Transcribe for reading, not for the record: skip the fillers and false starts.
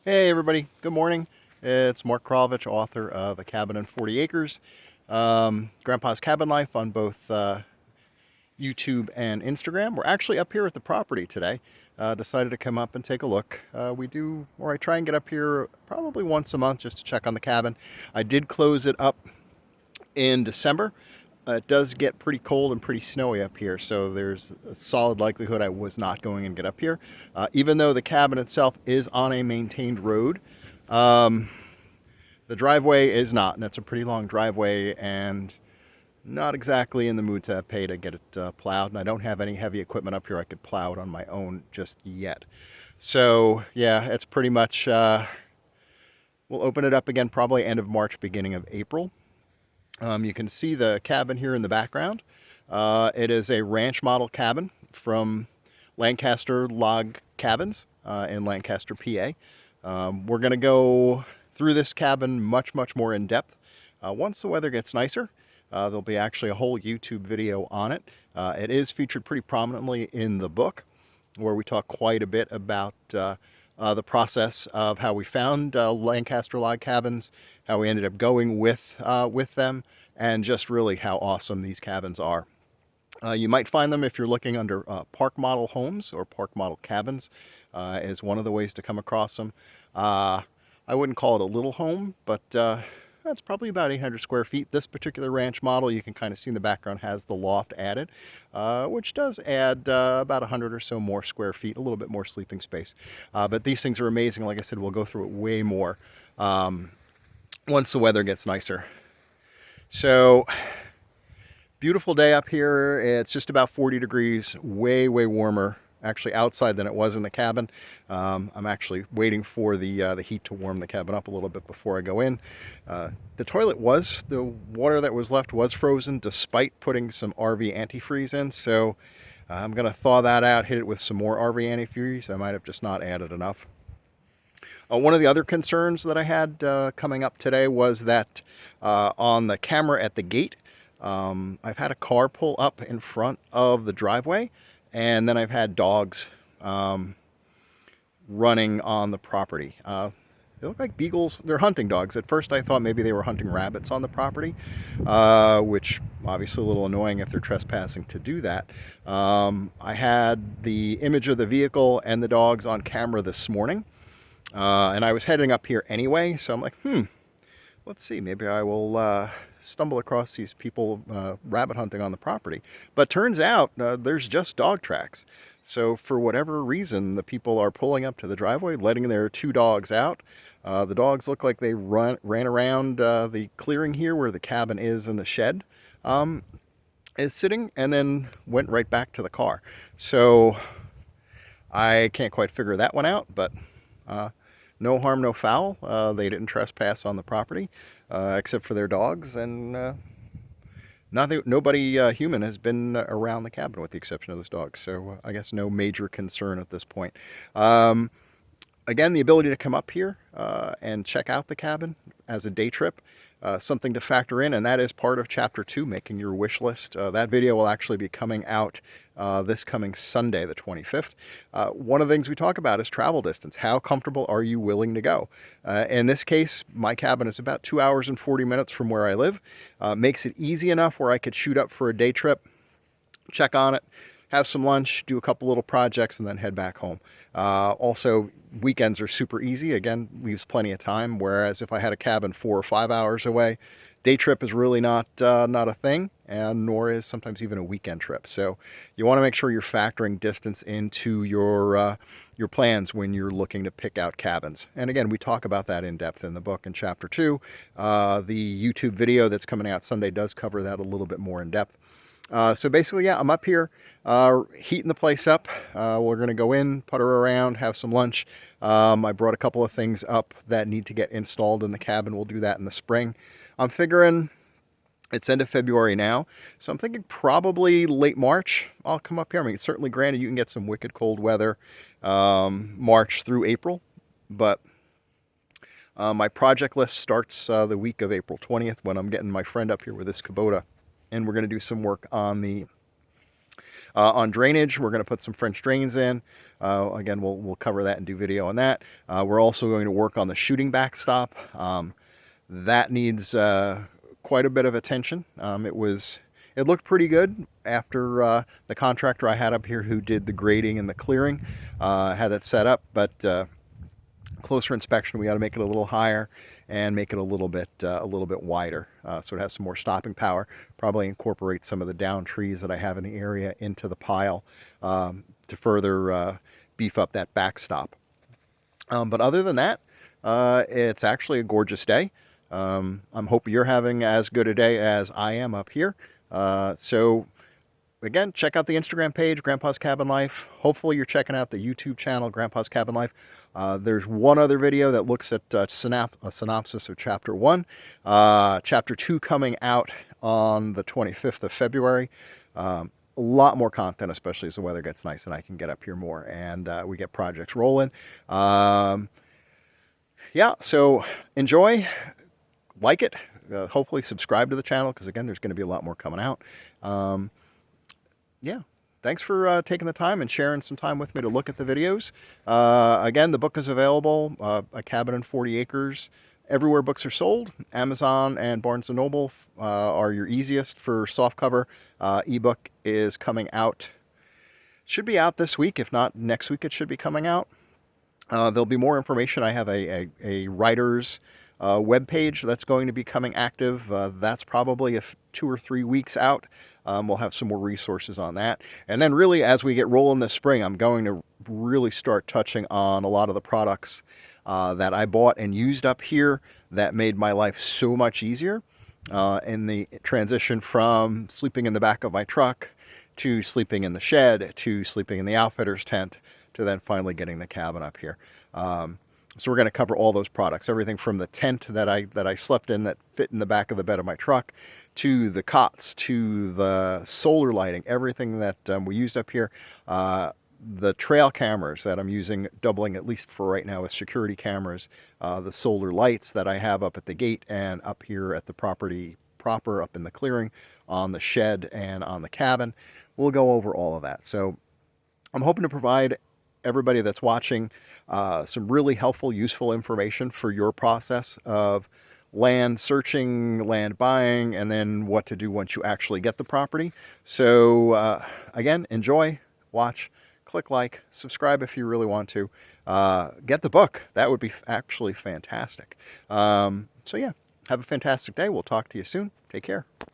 Hey everybody, good morning. It's Mark Kralovich, author of A Cabin in 40 Acres, Grandpa's Cabin Life on both YouTube and Instagram. We're actually up here at the property today. Decided to come up and take a look. I try and get up here probably once a month just to check on the cabin. I did close it up in December. It does get pretty cold and pretty snowy up here, so there's a solid likelihood I was not going and get up here. Even though the cabin itself is on a maintained road, the driveway is not, and it's a pretty long driveway, and not exactly in the mood to pay to get it plowed. And I don't have any heavy equipment up here I could plow it on my own just yet. So yeah, it's pretty much. We'll open it up again probably end of March, beginning of April. You can see the cabin here in the background. It is a ranch model cabin from Lancaster Log Cabins in Lancaster, PA. We're going to go through this cabin much more in depth. Once the weather gets nicer, there'll be actually a whole YouTube video on it. It is featured pretty prominently in the book, where we talk quite a bit about the process of how we found Lancaster Log Cabins, how we ended up going with them, and just really how awesome these cabins are. You might find them if you're looking under park model homes or park model cabins, is one of the ways to come across them. I wouldn't call it a little home, but that's probably about 800 square feet. This particular ranch model, you can kind of see in the background, has the loft added, which does add about 100 or so more square feet, a little bit more sleeping space. But these things are amazing. Like I said, we'll go through it way more once the weather gets nicer. So, beautiful day up here. It's just about 40 degrees, way warmer actually outside than it was in the cabin. I'm actually waiting for the heat to warm the cabin up a little bit before I go in. The water that was left was frozen despite putting some RV antifreeze in, so I'm going to thaw that out, hit it with some more RV antifreeze. I might have just not added enough. One of the other concerns that I had coming up today was that on the camera at the gate, I've had a car pull up in front of the driveway, and then I've had dogs running on the property. They look like beagles. They're hunting dogs. At first I thought maybe they were hunting rabbits on the property, which obviously a little annoying if they're trespassing to do that. I had the image of the vehicle and the dogs on camera this morning, and I was heading up here anyway, so I'm like, let's see, maybe I will stumble across these people rabbit hunting on the property. But turns out there's just dog tracks. So for whatever reason, the people are pulling up to the driveway, letting their two dogs out. The dogs look like they ran around the clearing here where the cabin is and the shed is sitting, and then went right back to the car. So I can't quite figure that one out, but no harm, no foul. They didn't trespass on the property, except for their dogs, and nobody human has been around the cabin with the exception of those dogs. So I guess no major concern at this point. Again, the ability to come up here and check out the cabin as a day trip, something to factor in, and that is part of Chapter 2, making your wish list. That video will actually be coming out this coming Sunday, the 25th. One of the things we talk about is travel distance. How comfortable are you willing to go? In this case, my cabin is about 2 hours and 40 minutes from where I live. Makes it easy enough where I could shoot up for a day trip, check on it, have some lunch, do a couple little projects, and then head back home. Also, weekends are super easy. Again, leaves plenty of time, whereas if I had a cabin 4 or 5 hours away, day trip is really not a thing, and nor is sometimes even a weekend trip. So you want to make sure you're factoring distance into your plans when you're looking to pick out cabins. And again, we talk about that in depth in the book in Chapter 2. The YouTube video that's coming out Sunday does cover that a little bit more in depth. So basically, yeah, I'm up here heating the place up. We're going to go in, putter around, have some lunch. I brought a couple of things up that need to get installed in the cabin. We'll do that in the spring. I'm figuring it's end of February now, so I'm thinking probably late March I'll come up here. I mean, certainly granted you can get some wicked cold weather March through April, but my project list starts the week of April 20th when I'm getting my friend up here with this Kubota, and we're going to do some work on the On drainage, we're going to put some French drains in. Again, we'll cover that and do video on that. We're also going to work on the shooting backstop. That needs quite a bit of attention. It looked pretty good after the contractor I had up here who did the grading and the clearing had that set up, but closer inspection, we got to make it a little higher and make it a little bit wider, so it has some more stopping power. Probably incorporate some of the down trees that I have in the area into the pile to further beef up that backstop. But other than that, it's actually a gorgeous day. I'm hoping you're having as good a day as I am up here. So again, check out the Instagram page, Grandpa's Cabin Life. Hopefully you're checking out the YouTube channel, Grandpa's Cabin Life. There's one other video that looks at a synopsis of Chapter 1. Chapter 2 coming out on the 25th of February. A lot more content, especially as the weather gets nice and I can get up here more and we get projects rolling. Yeah, so enjoy, like it. Hopefully subscribe to the channel because, again, there's going to be a lot more coming out. Yeah, thanks for taking the time and sharing some time with me to look at the videos. Again, the book is available, A Cabin in 40 Acres, everywhere books are sold. Amazon and Barnes & Noble are your easiest for softcover. Ebook is coming out, should be out this week. If not, next week it should be coming out. There'll be more information. I have a writer's web page that's going to be coming active. That's probably 2 or 3 weeks out. We'll have some more resources on that. And then really, as we get rolling this spring, I'm going to really start touching on a lot of the products that I bought and used up here that made my life so much easier in the transition from sleeping in the back of my truck to sleeping in the shed to sleeping in the outfitter's tent to then finally getting the cabin up here. So we're going to cover all those products, everything from the tent that I slept in that fit in the back of the bed of my truck, to the cots, to the solar lighting, everything that we used up here. The trail cameras that I'm using, doubling at least for right now as security cameras, the solar lights that I have up at the gate and up here at the property proper, up in the clearing, on the shed and on the cabin. We'll go over all of that. So I'm hoping to provide everybody that's watching some really helpful, useful information for your process of land searching, land buying, and then what to do once you actually get the property. So again, enjoy, watch, click like, subscribe if you really want to. Get the book. That would be actually fantastic. So yeah, have a fantastic day. We'll talk to you soon. Take care.